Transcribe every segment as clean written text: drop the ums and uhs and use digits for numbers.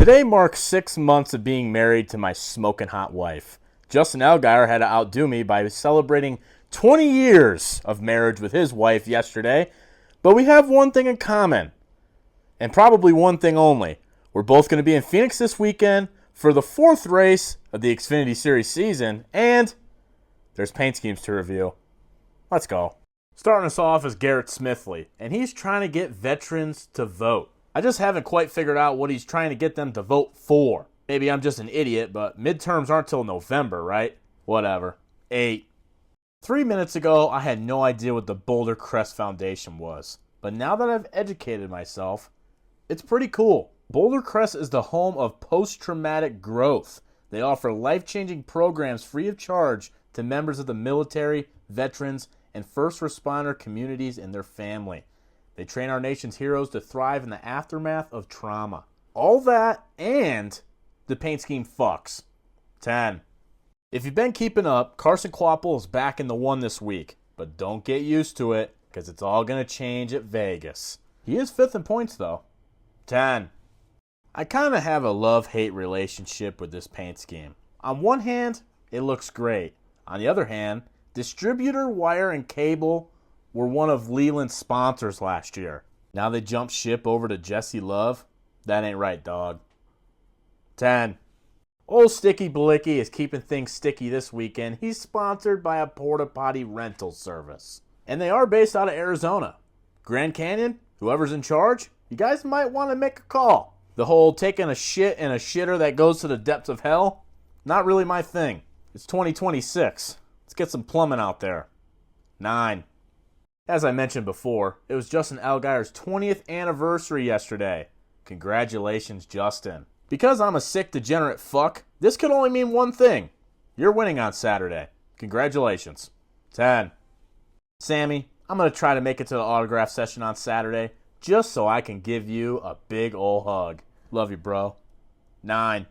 Today marks 6 months of being married to my smoking hot wife. Justin Allgaier had to outdo me by celebrating 20 years of marriage with his wife yesterday, but we have one thing in common, and probably one thing only. We're both going to be in Phoenix this weekend for the 4th race of the Xfinity Series season, and there's paint schemes to review. Let's go. Starting us off is Garrett Smithley, and he's trying to get veterans to vote. I just haven't quite figured out what he's trying to get them to vote for. Maybe I'm just an idiot, but midterms aren't till November, right? Whatever. 8. 3 minutes ago, I had no idea what the Boulder Crest Foundation was. But now that I've educated myself, it's pretty cool. Boulder Crest is the home of post-traumatic growth. They offer life-changing programs free of charge to members of the military, veterans, and first responder communities and their family. They train our nation's heroes to thrive in the aftermath of trauma. All that and the paint scheme fucks. 10. If you've been keeping up, Carson Kvapil is back in the 1 this week. But don't get used to it, because it's all going to change at Vegas. He is 5th in points, though. 10. I kind of have a love-hate relationship with this paint scheme. On one hand, it looks great. On the other hand, Distributor Wire and Cable were one of Leland's sponsors last year. Now they jump ship over to Jesse Love? That ain't right, dog. 10. Old Sticky Blicky is keeping things sticky this weekend. He's sponsored by a porta potty rental service. And they are based out of Arizona. Grand Canyon, whoever's in charge, you guys might want to make a call. The whole taking a shit in a shitter that goes to the depths of hell, not really my thing. It's 2026. Let's get some plumbing out there. 9. As I mentioned before, it was Justin Allgaier's 20th anniversary yesterday. Congratulations, Justin. Because I'm a sick, degenerate fuck, this could only mean one thing. You're winning on Saturday. Congratulations. 10. Sammy, I'm going to try to make it to the autograph session on Saturday just so I can give you a big ol' hug. Love you, bro. 9.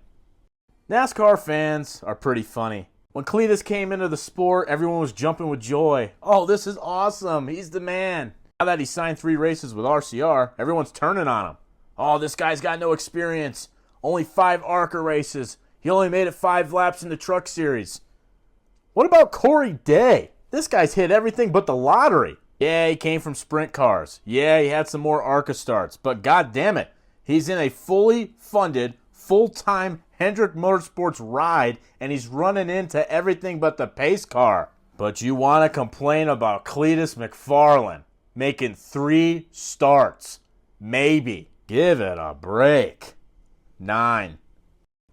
NASCAR fans are pretty funny. When Cletus came into the sport, everyone was jumping with joy. Oh, this is awesome. He's the man. Now that he signed 3 races with RCR, everyone's turning on him. Oh, this guy's got no experience. Only 5 ARCA races. He only made it 5 laps in the Truck Series. What about Corey Day? This guy's hit everything but the lottery. Yeah, he came from sprint cars. Yeah, he had some more ARCA starts. But god damn it, he's in a fully funded, full-time Hendrick Motorsports ride, and he's running into everything but the pace car. But you want to complain about Cletus McFarland making 3 starts. Maybe. Give it a break. 9.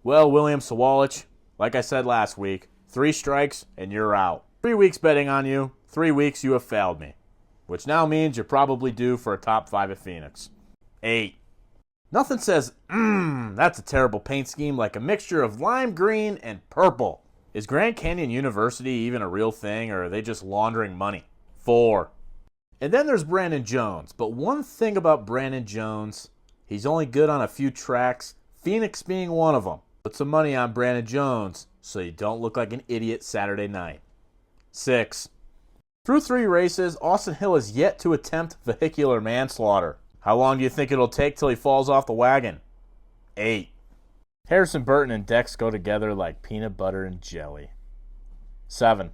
Well, William Sawalich, like I said last week, 3 strikes and you're out. 3 weeks betting on you. 3 weeks you have failed me. Which now means you're probably due for a top 5 at Phoenix. 8. Nothing says, that's a terrible paint scheme like a mixture of lime green and purple. Is Grand Canyon University even a real thing, or are they just laundering money? 4. And then there's Brandon Jones. But one thing about Brandon Jones, he's only good on a few tracks, Phoenix being one of them. Put some money on Brandon Jones so you don't look like an idiot Saturday night. 6. Through 3 races, Austin Hill has yet to attempt vehicular manslaughter. How long do you think it'll take till he falls off the wagon? 8. Harrison Burton and Dex go together like peanut butter and jelly. 7.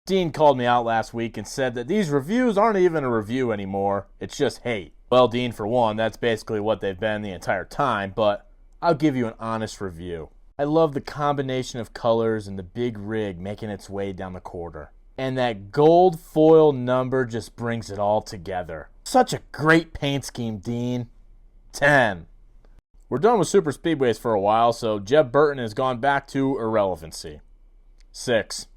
Dean called me out last week and said that these reviews aren't even a review anymore. It's just hate. Well, Dean, for one, that's basically what they've been the entire time, but I'll give you an honest review. I love the combination of colors and the big rig making its way down the quarter. And that gold foil number just brings it all together. Such a great paint scheme, Dean. 10. We're done with super speedways for a while, so Jeb Burton has gone back to irrelevancy. 6.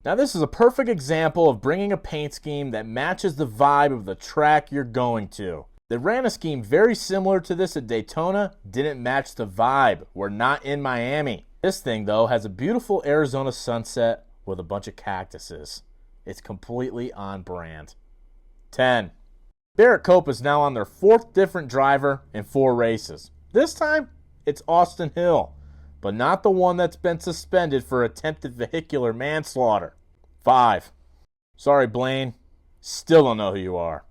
Now this is a perfect example of bringing a paint scheme that matches the vibe of the track you're going to. They ran a scheme very similar to this at Daytona, didn't match the vibe. We're not in Miami. This thing, though, has a beautiful Arizona sunset with a bunch of cactuses. It's completely on brand. 10. Barrett Cope is now on their 4th different driver in 4 races. This time, it's Austin Hill, but not the one that's been suspended for attempted vehicular manslaughter. 5. Sorry, Blaine. Still don't know who you are.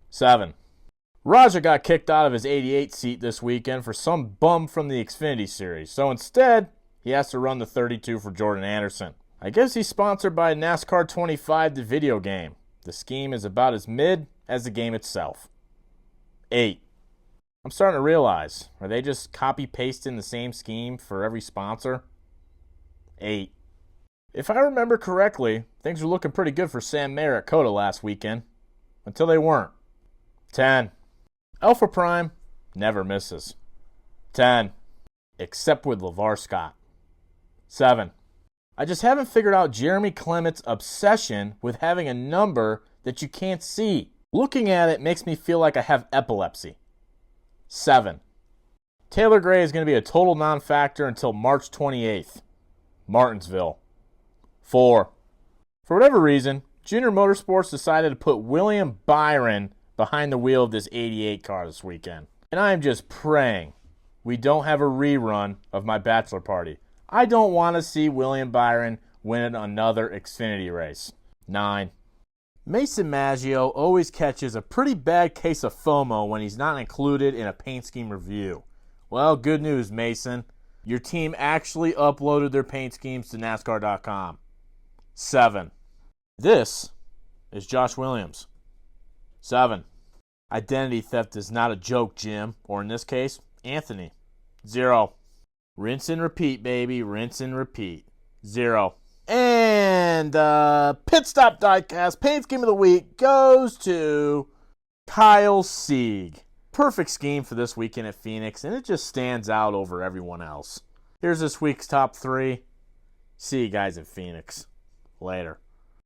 7. Raja got kicked out of his 88 seat this weekend for some bum from the Xfinity Series, so instead, he has to run the 32 for Jordan Anderson. I guess he's sponsored by NASCAR 25, the video game. The scheme is about as mid as the game itself. 8. I'm starting to realize, are they just copy-pasting the same scheme for every sponsor? 8. If I remember correctly, things were looking pretty good for Sam Mayer at COTA last weekend, until they weren't. 10. Alpha Prime never misses. 10. Except with LeVar Scott. 7. I just haven't figured out Jeremy Clement's obsession with having a number that you can't see. Looking at it makes me feel like I have epilepsy. 7. Taylor Gray is going to be a total non-factor until March 28th. Martinsville. 4. For whatever reason, Junior Motorsports decided to put William Byron behind the wheel of this 88 car this weekend. And I am just praying we don't have a rerun of my bachelor party. I don't want to see William Byron win another Xfinity race. 9. Mason Maggio always catches a pretty bad case of FOMO when he's not included in a paint scheme review. Well, good news, Mason. Your team actually uploaded their paint schemes to NASCAR.com. 7. This is Josh Williams. 7. Identity theft is not a joke, Jim, or in this case, Anthony. 0. Rinse and repeat, baby. Rinse and repeat. 0. And Pit Stop Diecast Paint Scheme of the Week goes to Kyle Sieg. Perfect scheme for this weekend at Phoenix, and it just stands out over everyone else. Here's this week's top 3. See you guys at Phoenix. Later.